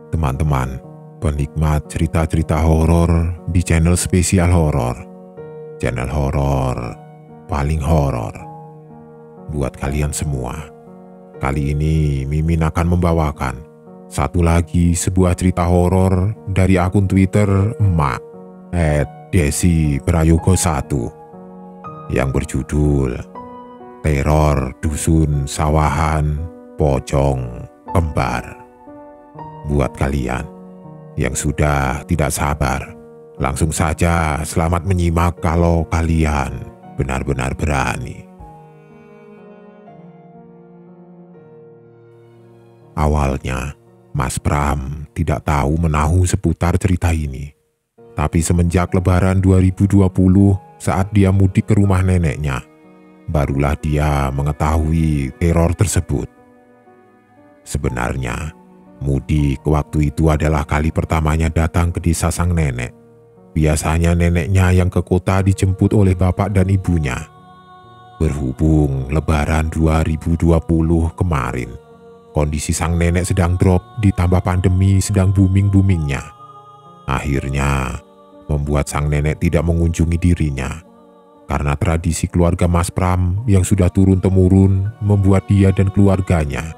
teman-teman penikmat cerita-cerita horor di channel spesial horor, channel horor paling horor. Buat kalian semua, kali ini Mimin akan membawakan satu lagi sebuah cerita horor dari akun Twitter emak @desiprayogo1 yang berjudul Teror Dusun Sawahan Pocong Kembar. Buat kalian yang sudah tidak sabar, langsung saja selamat menyimak kalau kalian benar-benar berani. Awalnya, Mas Pram tidak tahu menahu seputar cerita ini. Tapi semenjak Lebaran 2020 saat dia mudik ke rumah neneknya, barulah dia mengetahui teror tersebut. Sebenarnya, mudik waktu itu adalah kali pertamanya datang ke desa sang nenek. Biasanya neneknya yang ke kota dijemput oleh bapak dan ibunya. Berhubung Lebaran 2020 kemarin, kondisi sang nenek sedang drop ditambah pandemi sedang booming-boomingnya. Akhirnya, membuat sang nenek tidak mengunjungi dirinya. Karena tradisi keluarga Mas Pram yang sudah turun-temurun membuat dia dan keluarganya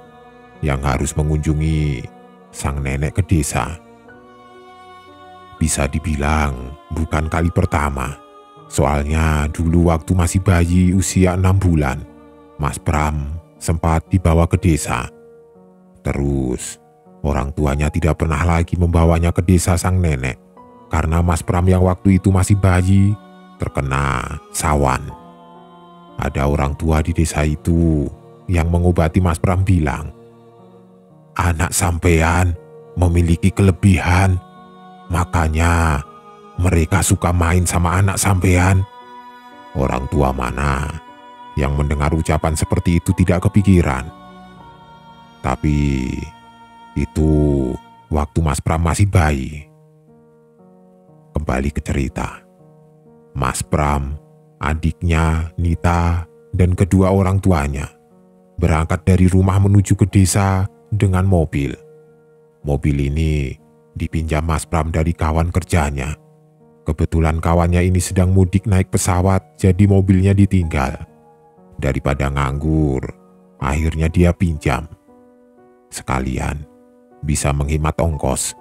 yang harus mengunjungi sang nenek ke desa. Bisa dibilang bukan kali pertama. Soalnya dulu waktu masih bayi usia 6 bulan, Mas Pram sempat dibawa ke desa. Terus, orang tuanya tidak pernah lagi membawanya ke desa sang nenek. Karena Mas Pram yang waktu itu masih bayi terkena sawan. Ada orang tua di desa itu yang mengobati Mas Pram bilang, "Anak sampean memiliki kelebihan, makanya mereka suka main sama anak sampean." Orang tua mana yang mendengar ucapan seperti itu tidak kepikiran. Tapi itu waktu Mas Pram masih bayi. Kembali ke cerita. Mas Pram, adiknya, Nita, dan kedua orang tuanya berangkat dari rumah menuju ke desa dengan mobil. Mobil ini dipinjam Mas Pram dari kawan kerjanya. Kebetulan kawannya ini sedang mudik naik pesawat, jadi mobilnya ditinggal. Daripada nganggur, akhirnya dia pinjam. Sekalian bisa menghemat ongkos.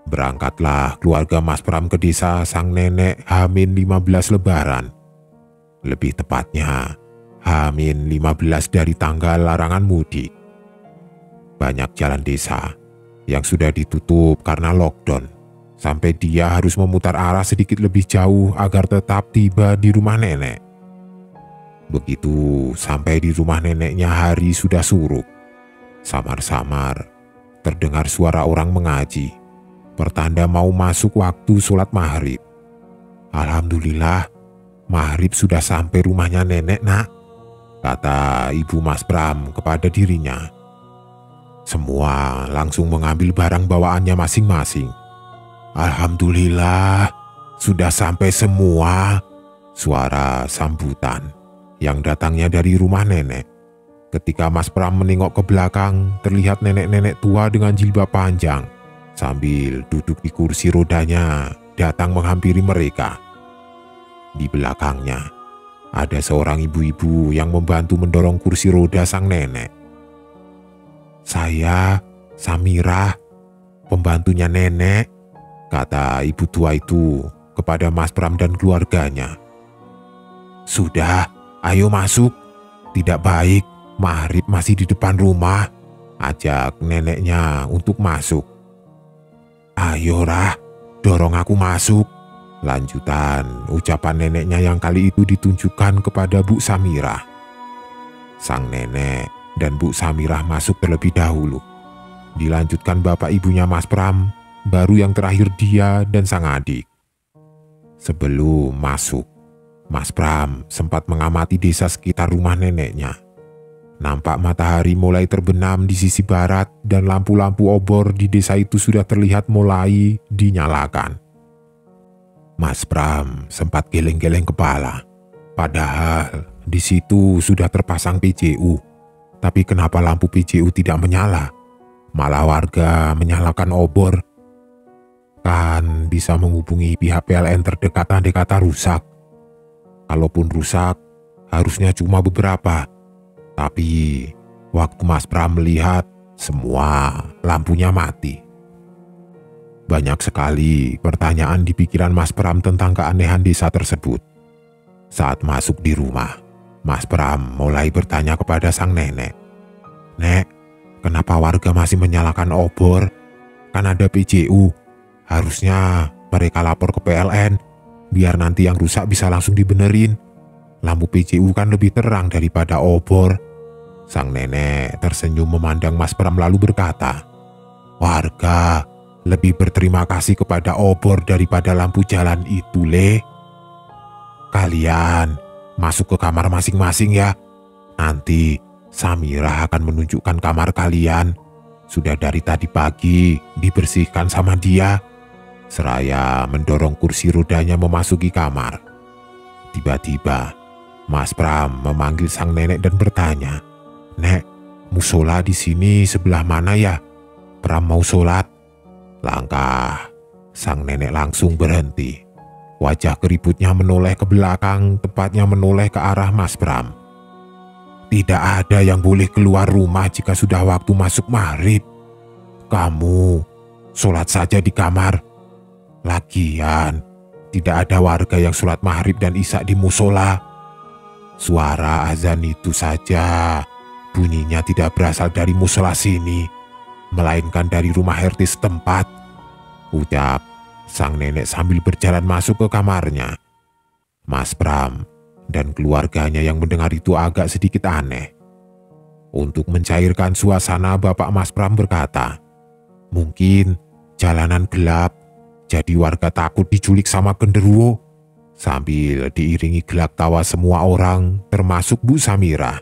Berangkatlah keluarga Mas Pram ke desa sang nenek H-15 Lebaran. Lebih tepatnya H-15 dari tanggal larangan mudik. Banyak jalan desa yang sudah ditutup karena lockdown, sampai dia harus memutar arah sedikit lebih jauh agar tetap tiba di rumah nenek. Begitu sampai di rumah neneknya hari sudah surut. Samar-samar terdengar suara orang mengaji, pertanda mau masuk waktu sholat maghrib. "Alhamdulillah, maghrib sudah sampai rumahnya nenek, nak," kata ibu Mas Pram kepada dirinya. Semua langsung mengambil barang bawaannya masing-masing. "Alhamdulillah, sudah sampai semua," suara sambutan yang datangnya dari rumah nenek. Ketika Mas Pram menengok ke belakang, terlihat nenek-nenek tua dengan jilbab panjang sambil duduk di kursi rodanya datang menghampiri mereka. Di belakangnya ada seorang ibu-ibu yang membantu mendorong kursi roda sang nenek. "Saya Samirah, pembantunya nenek," kata ibu tua itu kepada Mas Pram dan keluarganya. "Sudah, ayo masuk. Tidak baik, maghrib masih di depan rumah," ajak neneknya untuk masuk. "Ayo Rah, dorong aku masuk," lanjutan ucapan neneknya yang kali itu ditunjukkan kepada Bu Samirah. Sang nenek dan Bu Samirah masuk terlebih dahulu. Dilanjutkan bapak ibunya Mas Pram, baru yang terakhir dia dan sang adik. Sebelum masuk, Mas Pram sempat mengamati desa sekitar rumah neneknya. Nampak matahari mulai terbenam di sisi barat dan lampu-lampu obor di desa itu sudah terlihat mulai dinyalakan. Mas Pram sempat geleng-geleng kepala. Padahal di situ sudah terpasang PJU. Tapi kenapa lampu PJU tidak menyala? Malah warga menyalakan obor. Kan bisa menghubungi pihak PLN terdekat andai kata rusak. Kalaupun rusak, harusnya cuma beberapa. Tapi waktu Mas Pram melihat, semua lampunya mati. Banyak sekali pertanyaan di pikiran Mas Pram tentang keanehan desa tersebut. Saat masuk di rumah, Mas Pram mulai bertanya kepada sang nenek. "Nek, kenapa warga masih menyalakan obor? Kan ada PJU. Harusnya mereka lapor ke PLN, biar nanti yang rusak bisa langsung dibenerin. Lampu PJU kan lebih terang daripada obor." Sang nenek tersenyum memandang Mas Pram lalu berkata, "Warga lebih berterima kasih kepada obor daripada lampu jalan itu, Le. Kalian masuk ke kamar masing-masing ya. Nanti Samirah akan menunjukkan kamar kalian. Sudah dari tadi pagi dibersihkan sama dia." Seraya mendorong kursi rodanya memasuki kamar. Tiba-tiba Mas Pram memanggil sang nenek dan bertanya, "Nek, musola di sini sebelah mana ya? Pram mau sholat." Langkah sang nenek langsung berhenti. Wajah keriputnya menoleh ke belakang, tepatnya menoleh ke arah Mas Pram. "Tidak ada yang boleh keluar rumah jika sudah waktu masuk maghrib. Kamu sholat saja di kamar. Lagian, tidak ada warga yang sholat maghrib dan isya di musola. Suara azan itu saja bunyinya tidak berasal dari musola sini, melainkan dari rumah RT setempat," ucap sang nenek sambil berjalan masuk ke kamarnya. Mas Pram dan keluarganya yang mendengar itu agak sedikit aneh. Untuk mencairkan suasana, Bapak Mas Pram berkata, "Mungkin jalanan gelap, jadi warga takut diculik sama genderuwo," sambil diiringi gelak tawa semua orang termasuk Bu Samirah.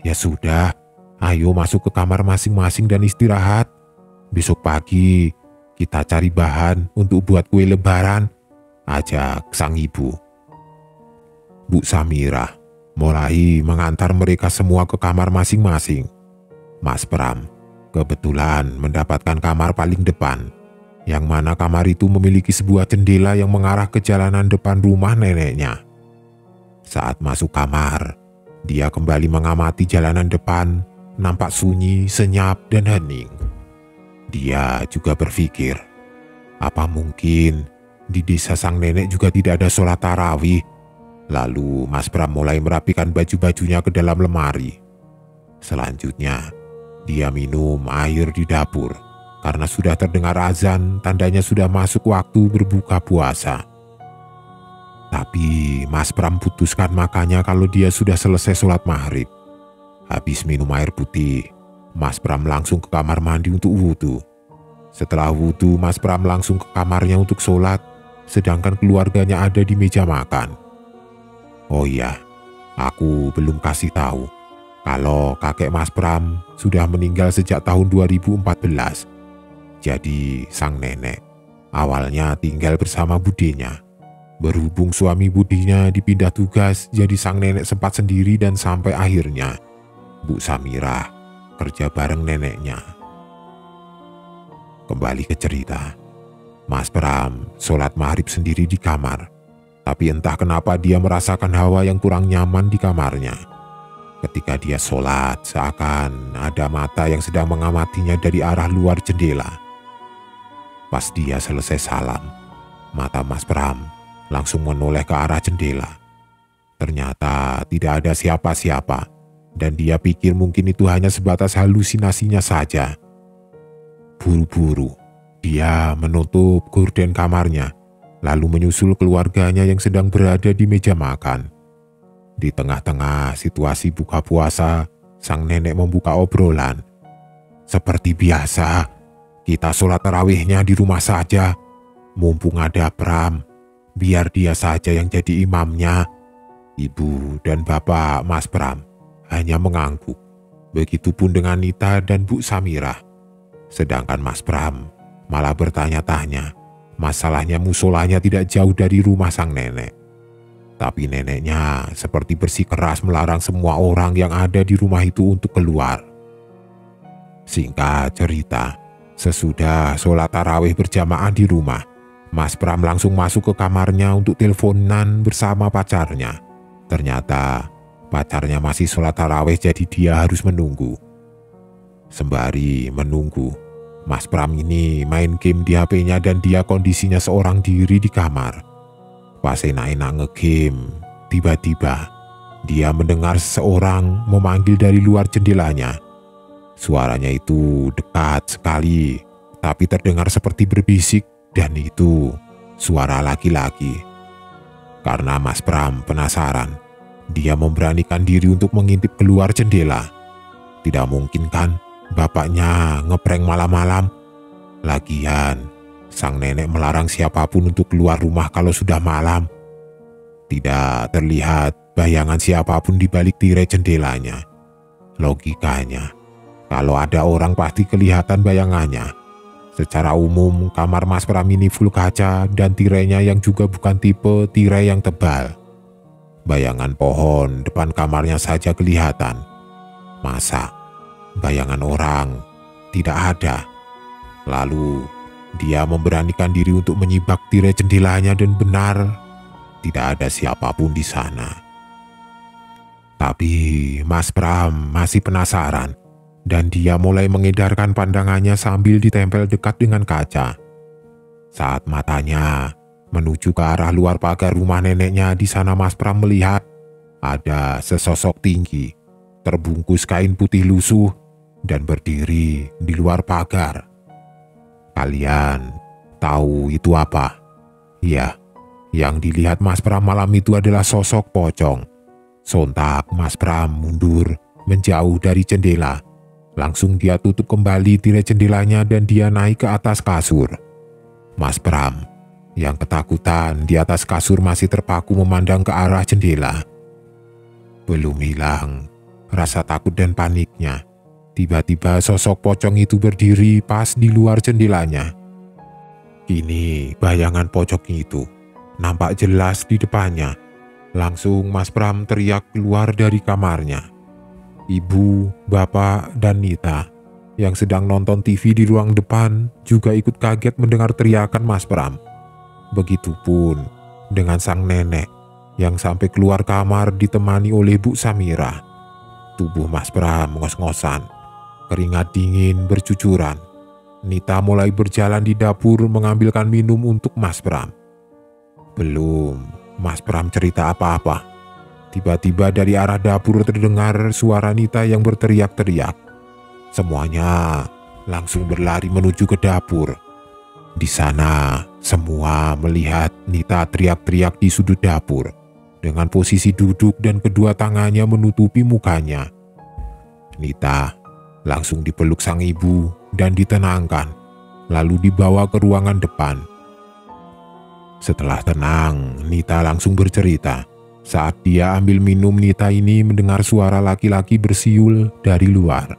"Ya sudah, ayo masuk ke kamar masing-masing dan istirahat. Besok pagi kita cari bahan untuk buat kue lebaran," ajak sang ibu. Bu Samirah mulai mengantar mereka semua ke kamar masing-masing. Mas Pram kebetulan mendapatkan kamar paling depan, yang mana kamar itu memiliki sebuah jendela yang mengarah ke jalanan depan rumah neneknya. Saat masuk kamar, dia kembali mengamati jalanan depan, nampak sunyi, senyap, dan hening. Dia juga berpikir, apa mungkin di desa sang nenek juga tidak ada sholat tarawih? Lalu Mas Pram mulai merapikan baju-bajunya ke dalam lemari. Selanjutnya, dia minum air di dapur karena sudah terdengar azan, tandanya sudah masuk waktu berbuka puasa. Tapi Mas Pram putuskan makannya kalau dia sudah selesai sholat maghrib. Habis minum air putih, Mas Pram langsung ke kamar mandi untuk wudhu. Setelah wudhu, Mas Pram langsung ke kamarnya untuk sholat, sedangkan keluarganya ada di meja makan. Oh iya, aku belum kasih tahu kalau kakek Mas Pram sudah meninggal sejak tahun 2014. Jadi sang nenek awalnya tinggal bersama budinya. Berhubung suami budinya dipindah tugas, jadi sang nenek sempat sendiri dan sampai akhirnya Bu Samirah kerja bareng neneknya. Kembali ke cerita, Mas Pram sholat maghrib sendiri di kamar. Tapi entah kenapa dia merasakan hawa yang kurang nyaman di kamarnya. Ketika dia sholat, seakan ada mata yang sedang mengamatinya dari arah luar jendela. Pas dia selesai salam, mata Mas Pram langsung menoleh ke arah jendela. Ternyata tidak ada siapa-siapa, dan dia pikir mungkin itu hanya sebatas halusinasinya saja. Buru-buru, dia menutup gorden kamarnya, lalu menyusul keluarganya yang sedang berada di meja makan. Di tengah-tengah situasi buka puasa, sang nenek membuka obrolan. "Seperti biasa, kita sholat tarawihnya di rumah saja. Mumpung ada Pram, biar dia saja yang jadi imamnya." Ibu dan bapak Mas Pram hanya mengangguk. Begitupun dengan Nita dan Bu Samirah. Sedangkan Mas Pram malah bertanya-tanya. Masalahnya musolanya tidak jauh dari rumah sang nenek. Tapi neneknya seperti bersikeras melarang semua orang yang ada di rumah itu untuk keluar. Singkat cerita, sesudah sholat tarawih berjamaah di rumah, Mas Pram langsung masuk ke kamarnya untuk teleponan bersama pacarnya. Ternyata pacarnya masih sholat tarawih, jadi dia harus menunggu. Sembari menunggu, Mas Pram ini main game di HP-nya dan dia kondisinya seorang diri di kamar. Pas enak-enak ngegame, tiba-tiba dia mendengar seseorang memanggil dari luar jendelanya. Suaranya itu dekat sekali, tapi terdengar seperti berbisik, dan itu suara laki-laki. Karena Mas Pram penasaran, dia memberanikan diri untuk mengintip keluar jendela. Tidak mungkin kan bapaknya ngeprank malam-malam? Lagian, sang nenek melarang siapapun untuk keluar rumah kalau sudah malam. Tidak terlihat bayangan siapapun di balik tirai jendelanya. Logikanya, kalau ada orang pasti kelihatan bayangannya. Secara umum, kamar Mas Pram ini full kaca dan tirainya yang juga bukan tipe tirai yang tebal. Bayangan pohon depan kamarnya saja kelihatan. Masa bayangan orang tidak ada? Lalu dia memberanikan diri untuk menyibak tirai jendelanya dan benar tidak ada siapapun di sana. Tapi Mas Pram masih penasaran. Dan dia mulai mengedarkan pandangannya sambil ditempel dekat dengan kaca. Saat matanya menuju ke arah luar pagar rumah neneknya, di sana Mas Pram melihat ada sesosok tinggi, terbungkus kain putih lusuh dan berdiri di luar pagar. Kalian tahu itu apa? Ya, yang dilihat Mas Pram malam itu adalah sosok pocong. Sontak Mas Pram mundur menjauh dari jendela. Langsung dia tutup kembali tirai jendelanya dan dia naik ke atas kasur. Mas Pram yang ketakutan di atas kasur masih terpaku memandang ke arah jendela. Belum hilang rasa takut dan paniknya. Tiba-tiba sosok pocong itu berdiri pas di luar jendelanya. Kini bayangan pocong itu nampak jelas di depannya. Langsung Mas Pram teriak keluar dari kamarnya. Ibu, bapak, dan Nita yang sedang nonton TV di ruang depan juga ikut kaget mendengar teriakan Mas Pram. Begitupun dengan sang nenek yang sampai keluar kamar ditemani oleh Bu Samira. Tubuh Mas Pram ngos-ngosan, keringat dingin bercucuran. Nita mulai berjalan di dapur mengambilkan minum untuk Mas Pram. Belum Mas Pram cerita apa-apa, tiba-tiba dari arah dapur terdengar suara Nita yang berteriak-teriak. Semuanya langsung berlari menuju ke dapur. Di sana, semua melihat Nita teriak-teriak di sudut dapur dengan posisi duduk dan kedua tangannya menutupi mukanya. Nita langsung dipeluk sang ibu dan ditenangkan, lalu dibawa ke ruangan depan. Setelah tenang, Nita langsung bercerita. Saat dia ambil minum, Nita ini mendengar suara laki-laki bersiul dari luar.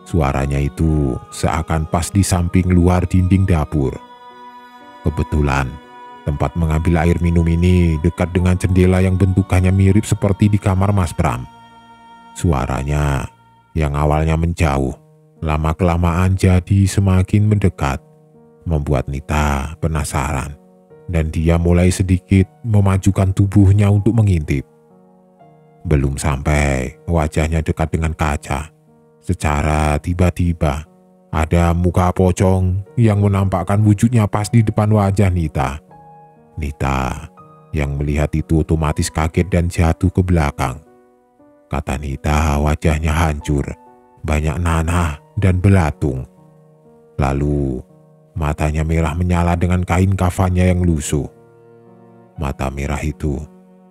Suaranya itu seakan pas di samping luar dinding dapur. Kebetulan, tempat mengambil air minum ini dekat dengan jendela yang bentukannya mirip seperti di kamar Mas Pram. Suaranya yang awalnya menjauh, lama-kelamaan jadi semakin mendekat, membuat Nita penasaran. Dan dia mulai sedikit memajukan tubuhnya untuk mengintip. Belum sampai wajahnya dekat dengan kaca, secara tiba-tiba ada muka pocong yang menampakkan wujudnya pas di depan wajah Nita. Nita yang melihat itu otomatis kaget dan jatuh ke belakang. Kata Nita, wajahnya hancur, banyak nanah dan belatung. Lalu matanya merah menyala dengan kain kafannya yang lusuh. Mata merah itu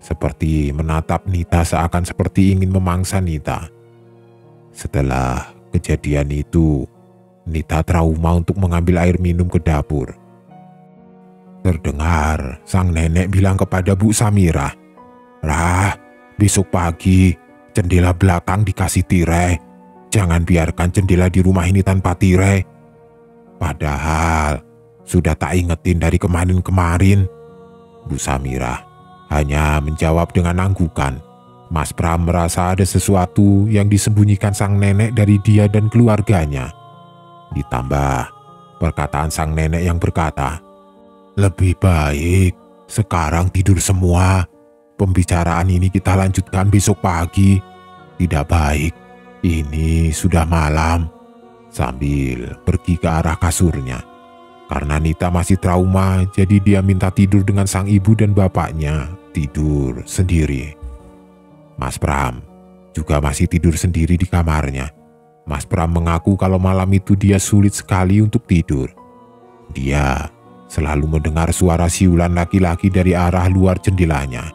seperti menatap Nita seakan seperti ingin memangsa Nita. Setelah kejadian itu, Nita trauma untuk mengambil air minum ke dapur. Terdengar sang nenek bilang kepada Bu Samira, "Rah, besok pagi jendela belakang dikasih tirai. Jangan biarkan jendela di rumah ini tanpa tirai." Padahal sudah tak ingetin dari kemarin-kemarin. Bu Samira hanya menjawab dengan anggukan. Mas Pram merasa ada sesuatu yang disembunyikan sang nenek dari dia dan keluarganya. Ditambah perkataan sang nenek yang berkata, "Lebih baik sekarang tidur semua. Pembicaraan ini kita lanjutkan besok pagi. Tidak baik, ini sudah malam." Sambil pergi ke arah kasurnya. Karena Nita masih trauma, jadi dia minta tidur dengan sang ibu dan bapaknya tidur sendiri. Mas Pram juga masih tidur sendiri di kamarnya. Mas Pram mengaku kalau malam itu dia sulit sekali untuk tidur. Dia selalu mendengar suara siulan laki-laki dari arah luar jendelanya.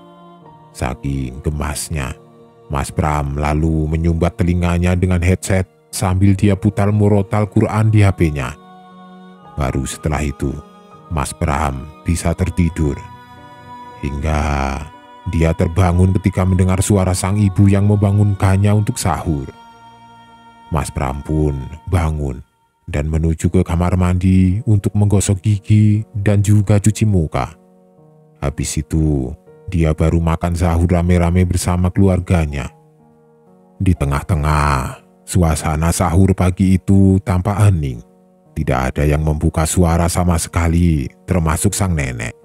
Saking gemasnya, Mas Pram lalu menyumbat telinganya dengan headset sambil dia putar murotal Quran di HP-nya. Baru setelah itu, Mas Pram bisa tertidur. Hingga dia terbangun ketika mendengar suara sang ibu yang membangunkannya untuk sahur. Mas Pram pun bangun dan menuju ke kamar mandi untuk menggosok gigi dan juga cuci muka. Habis itu, dia baru makan sahur rame-rame bersama keluarganya. Di tengah-tengah suasana sahur pagi itu tampak hening. Tidak ada yang membuka suara sama sekali, termasuk sang nenek.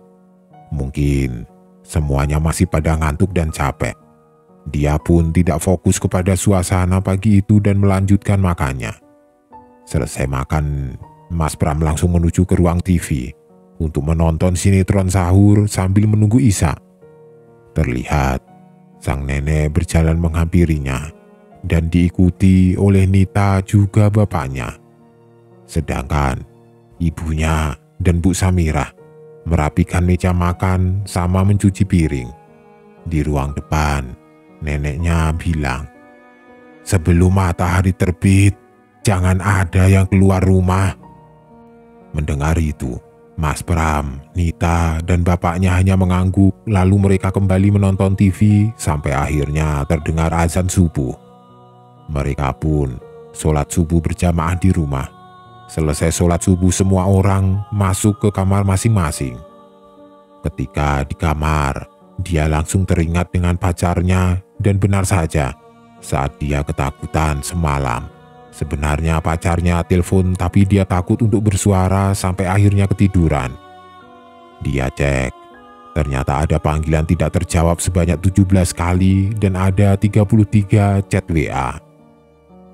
Mungkin semuanya masih pada ngantuk dan capek. Dia pun tidak fokus kepada suasana pagi itu dan melanjutkan makannya. Selesai makan, Mas Pram langsung menuju ke ruang TV untuk menonton sinetron sahur sambil menunggu Isya. Terlihat sang nenek berjalan menghampirinya dan diikuti oleh Nita juga bapaknya. Sedangkan ibunya dan Bu Samirah merapikan meja makan sama mencuci piring. Di ruang depan, neneknya bilang, "Sebelum matahari terbit, jangan ada yang keluar rumah." Mendengar itu, Mas Pram, Nita, dan bapaknya hanya mengangguk, lalu mereka kembali menonton TV sampai akhirnya terdengar azan subuh. Mereka pun sholat subuh berjamaah di rumah. Selesai sholat subuh, semua orang masuk ke kamar masing-masing. Ketika di kamar, dia langsung teringat dengan pacarnya dan benar saja, saat dia ketakutan semalam. Sebenarnya pacarnya telepon tapi dia takut untuk bersuara sampai akhirnya ketiduran. Dia cek, ternyata ada panggilan tidak terjawab sebanyak 17 kali dan ada 33 chat WA.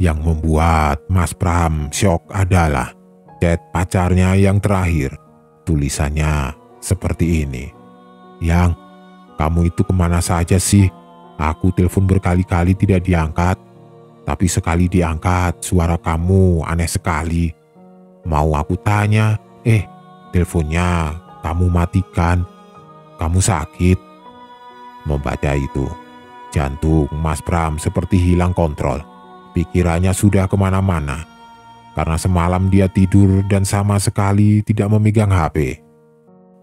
Yang membuat Mas Pram syok adalah chat pacarnya yang terakhir. Tulisannya seperti ini, "Yang, kamu itu kemana saja sih? Aku telepon berkali-kali tidak diangkat. Tapi sekali diangkat, suara kamu aneh sekali. Mau aku tanya, teleponnya kamu matikan. Kamu sakit." Membaca itu, jantung Mas Pram seperti hilang kontrol. Pikirannya sudah kemana-mana, karena semalam dia tidur dan sama sekali tidak memegang HP.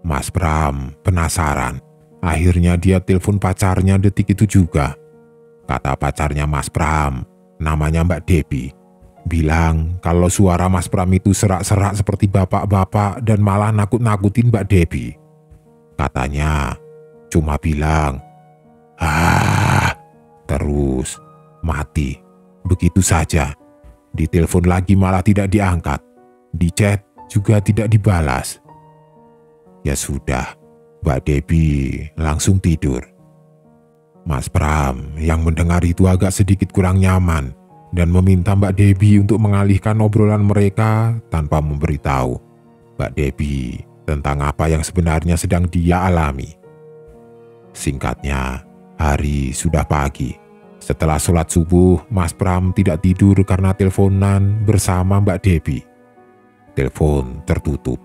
Mas Pram penasaran. Akhirnya dia telepon pacarnya detik itu juga. Kata pacarnya Mas Pram, namanya Mbak Debbie, bilang kalau suara Mas Pram itu serak-serak seperti bapak-bapak dan malah nakut-nakutin Mbak Debbie. Katanya cuma bilang, terus mati. Begitu saja. Ditelepon lagi malah tidak diangkat. Di chat juga tidak dibalas. Ya sudah, Mbak Debbie langsung tidur. Mas Pram yang mendengar itu agak sedikit kurang nyaman dan meminta Mbak Debbie untuk mengalihkan obrolan mereka tanpa memberitahu Mbak Debbie tentang apa yang sebenarnya sedang dia alami. Singkatnya, hari sudah pagi. Setelah sholat subuh, Mas Pram tidak tidur karena teleponan bersama Mbak Debbie. Telepon tertutup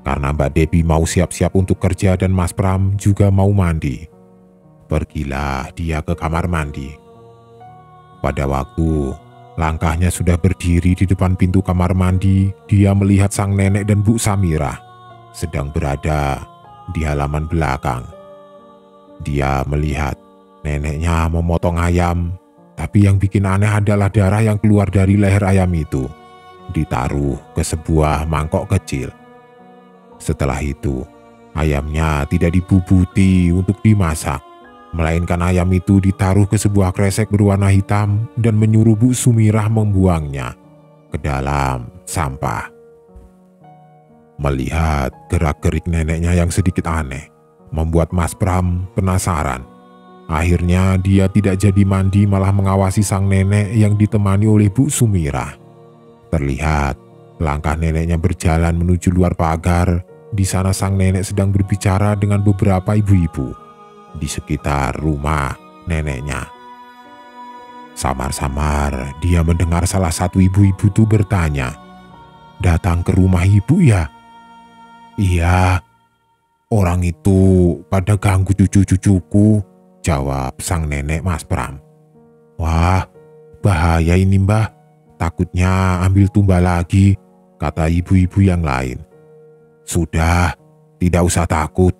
karena Mbak Debbie mau siap-siap untuk kerja dan Mas Pram juga mau mandi. Pergilah dia ke kamar mandi. Pada waktu langkahnya sudah berdiri di depan pintu kamar mandi, dia melihat sang nenek dan Bu Samirah sedang berada di halaman belakang. Dia melihat neneknya memotong ayam, tapi yang bikin aneh adalah darah yang keluar dari leher ayam itu ditaruh ke sebuah mangkok kecil. Setelah itu, ayamnya tidak dibubuti untuk dimasak, melainkan ayam itu ditaruh ke sebuah kresek berwarna hitam dan menyuruh Bu Sumirah membuangnya ke dalam sampah. Melihat gerak-gerik neneknya yang sedikit aneh, membuat Mas Pram penasaran. Akhirnya dia tidak jadi mandi, malah mengawasi sang nenek yang ditemani oleh Bu Sumirah. Terlihat langkah neneknya berjalan menuju luar pagar. Di sana sang nenek sedang berbicara dengan beberapa ibu-ibu di sekitar rumah neneknya. Samar-samar dia mendengar salah satu ibu-ibu itu bertanya, "Datang ke rumah ibu ya?" "Iya, orang itu pada ganggu cucu-cucuku," jawab sang nenek Mas Pram. "Wah, bahaya ini Mbah, takutnya ambil tumbal lagi," kata ibu-ibu yang lain. "Sudah, tidak usah takut.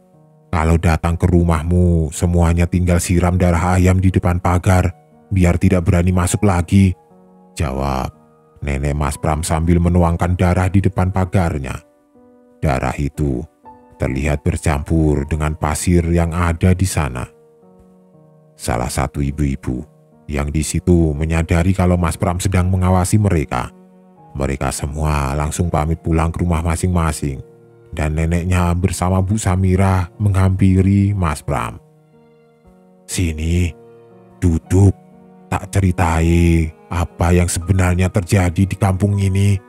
Kalau datang ke rumahmu, semuanya tinggal siram darah ayam di depan pagar, biar tidak berani masuk lagi," jawab nenek Mas Pram sambil menuangkan darah di depan pagarnya. Darah itu terlihat bercampur dengan pasir yang ada di sana. Salah satu ibu-ibu yang di situ menyadari kalau Mas Pram sedang mengawasi mereka. Mereka semua langsung pamit pulang ke rumah masing-masing, dan neneknya bersama Bu Samirah menghampiri Mas Pram. "Sini, duduk, tak ceritai apa yang sebenarnya terjadi di kampung ini,"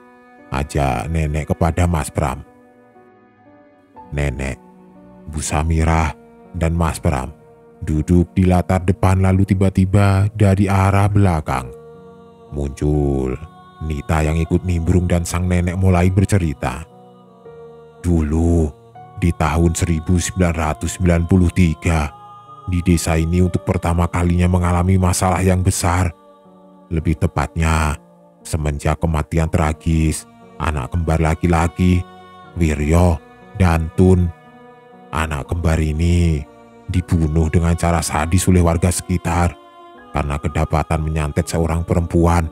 ajak nenek kepada Mas Pram. Nenek, Bu Samirah, dan Mas Pram duduk di latar depan, lalu tiba-tiba dari arah belakang muncul Nita yang ikut nimbrung dan sang nenek mulai bercerita. "Dulu di tahun 1993 di desa ini untuk pertama kalinya mengalami masalah yang besar. Lebih tepatnya semenjak kematian tragis anak kembar laki-laki Wiryo dan Tun. Anak kembar ini dibunuh dengan cara sadis oleh warga sekitar karena kedapatan menyantet seorang perempuan